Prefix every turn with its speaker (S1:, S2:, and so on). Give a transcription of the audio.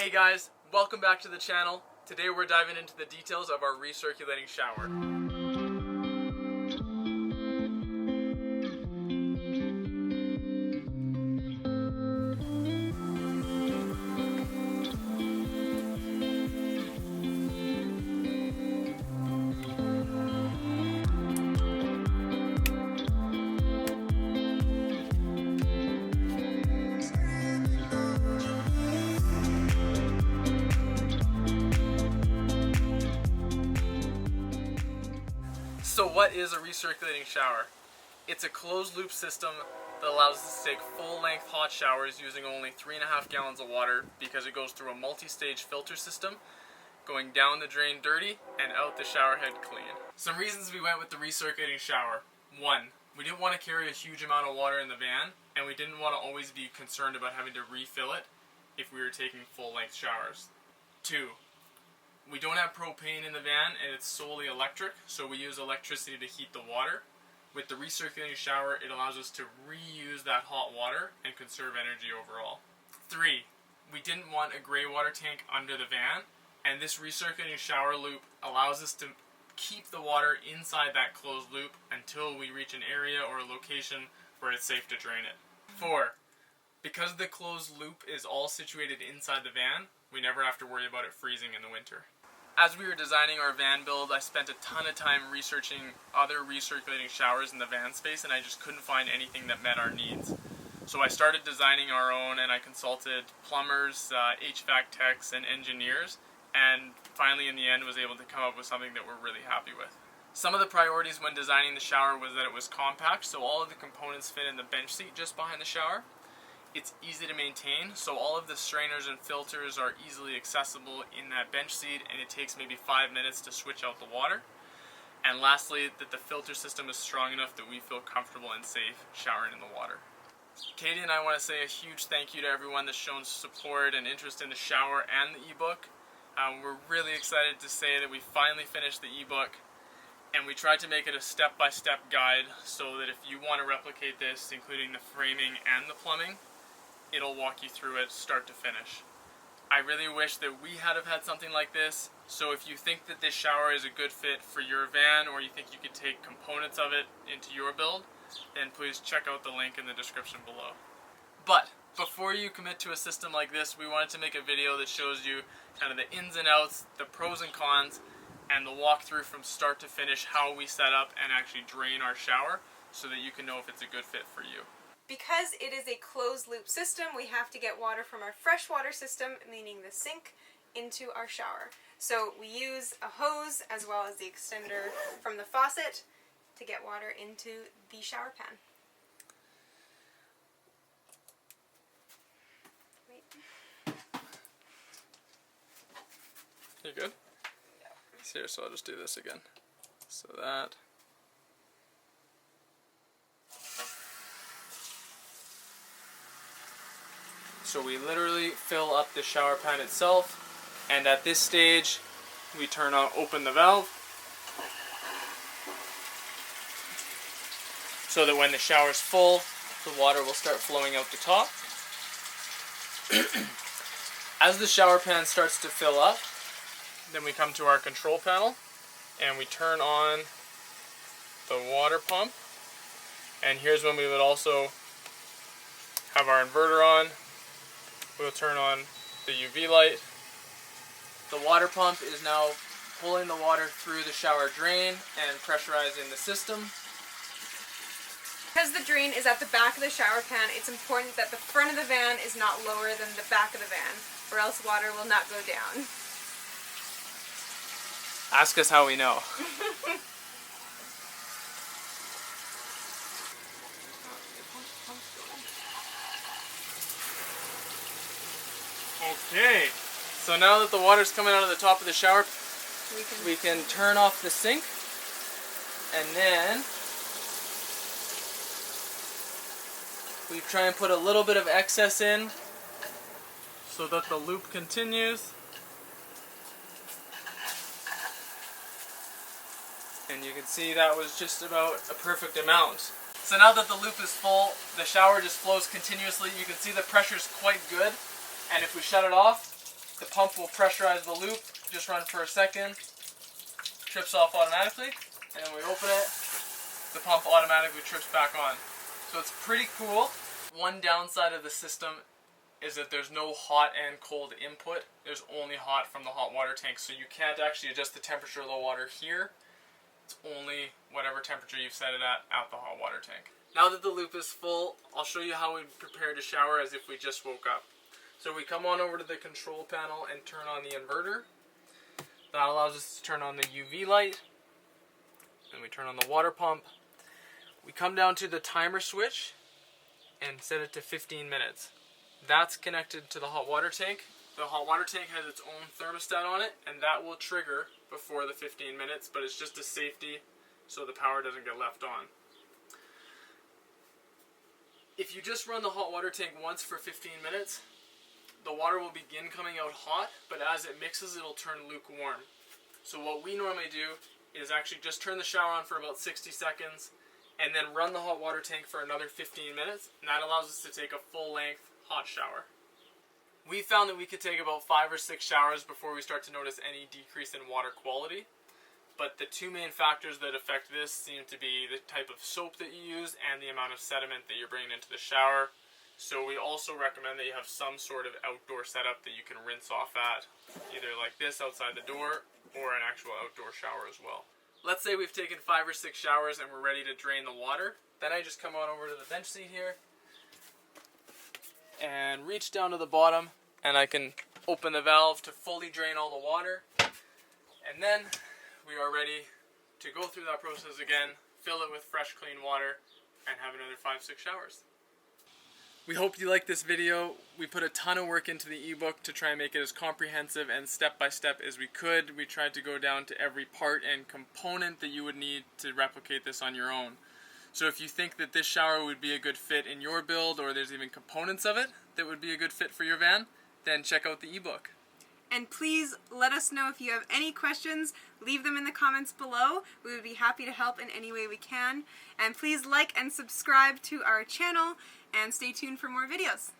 S1: Hey guys, welcome back to the channel. Today we're diving into the details of our recirculating shower. So what is a recirculating shower? It's a closed loop system that allows us to take full length hot showers using only 3.5 gallons of water because it goes through a multi-stage filter system, going down the drain dirty and out the shower head clean. Some reasons we went with the recirculating shower. 1. We didn't want to carry a huge amount of water in the van, and we didn't want to always be concerned about having to refill it if we were taking full length showers. 2. We don't have propane in the van and it's solely electric, so we use electricity to heat the water. With the recirculating shower, it allows us to reuse that hot water and conserve energy overall. 3. We didn't want a grey water tank under the van, and this recirculating shower loop allows us to keep the water inside that closed loop until we reach an area or a location where it's safe to drain it. 4. Because the closed loop is all situated inside the van, we never have to worry about it freezing in the winter. As we were designing our van build, I spent a ton of time researching other recirculating showers in the van space, and I just couldn't find anything that met our needs. So I started designing our own, and I consulted plumbers, HVAC techs, and engineers, and finally in the end was able to come up with something that we're really happy with. Some of the priorities when designing the shower was that it was compact, so all of the components fit in the bench seat just behind the shower. It's easy to maintain, so all of the strainers and filters are easily accessible in that bench seat, and it takes maybe 5 minutes to switch out the water. And lastly, that the filter system is strong enough that we feel comfortable and safe showering in the water. Katie and I want to say a huge thank you to everyone that's shown support and interest in the shower and the ebook. We're really excited to say that we finally finished the ebook, and we tried to make it a step-by-step guide so that if you want to replicate this, including the framing and the plumbing, it'll walk you through it start to finish. I really wish that we had something like this, so if you think that this shower is a good fit for your van, or you think you could take components of it into your build, then please check out the link in the description below. But before you commit to a system like this, we wanted to make a video that shows you kind of the ins and outs, the pros and cons, and the walkthrough from start to finish, how we set up and actually drain our shower so that you can know if it's a good fit for you.
S2: Because it is a closed loop system, we have to get water from our freshwater system, meaning the sink, into our shower. So we use a hose as well as the extender from the faucet to get water into the shower pan. Wait.
S1: You good? Yeah. Here, so I'll just do this again. So that. So we literally fill up the shower pan itself, and at this stage we open the valve so that when the shower's full, the water will start flowing out the top. As the shower pan starts to fill up, then we come to our control panel and we turn on the water pump, and here's when we would also have our inverter on. We'll turn on the UV light. The water pump is now pulling the water through the shower drain and pressurizing the system.
S2: Because the drain is at the back of the shower pan, it's important that the front of the van is not lower than the back of the van, or else water will not go down.
S1: Ask us how we know. Okay, so now that the water's coming out of the top of the shower, we can turn off the sink, and then we try and put a little bit of excess in so that the loop continues. And you can see that was just about a perfect amount. So now that the loop is full, the shower just flows continuously. You can see the pressure's quite good. And if we shut it off, The pump will pressurize the loop, just run for a second, trips off automatically, and when we open it, the pump automatically trips back on. So it's pretty cool. One downside of the system is that there's no hot and cold input. There's only hot from the hot water tank, so you can't actually adjust the temperature of the water here. It's only whatever temperature you've set it at the hot water tank. Now that the loop is full, I'll show you how we prepare to shower as if we just woke up. So we come on over to the control panel and turn on the inverter. That allows us to turn on the UV light. Then we turn on the water pump. We come down to the timer switch and set it to 15 minutes. That's connected to the hot water tank. The hot water tank has its own thermostat on it, and that will trigger before the 15 minutes, but it's just a safety so the power doesn't get left on. If you just run the hot water tank once for 15 minutes, the water will begin coming out hot, but as it mixes, it'll turn lukewarm. So what we normally do is actually just turn the shower on for about 60 seconds and then run the hot water tank for another 15 minutes, and that allows us to take a full-length hot shower. We found that we could take about 5 or 6 showers before we start to notice any decrease in water quality, but the two main factors that affect this seem to be the type of soap that you use and the amount of sediment that you're bringing into the shower. So we also recommend that you have some sort of outdoor setup that you can rinse off at, either like this outside the door or an actual outdoor shower as well. Let's say we've taken 5 or 6 showers and we're ready to drain the water. Then I just come on over to the bench seat here and reach down to the bottom, and I can open the valve to fully drain all the water. And then we are ready to go through that process again, fill it with fresh clean water, and have another 5-6 showers. We hope you liked this video. We put a ton of work into the ebook to try and make it as comprehensive and step-by-step as we could. We tried to go down to every part and component that you would need to replicate this on your own. So if you think that this shower would be a good fit in your build, or there's even components of it that would be a good fit for your van, then check out the ebook.
S2: And please let us know if you have any questions. Leave them in the comments below. We would be happy to help in any way we can. And please like and subscribe to our channel and stay tuned for more videos.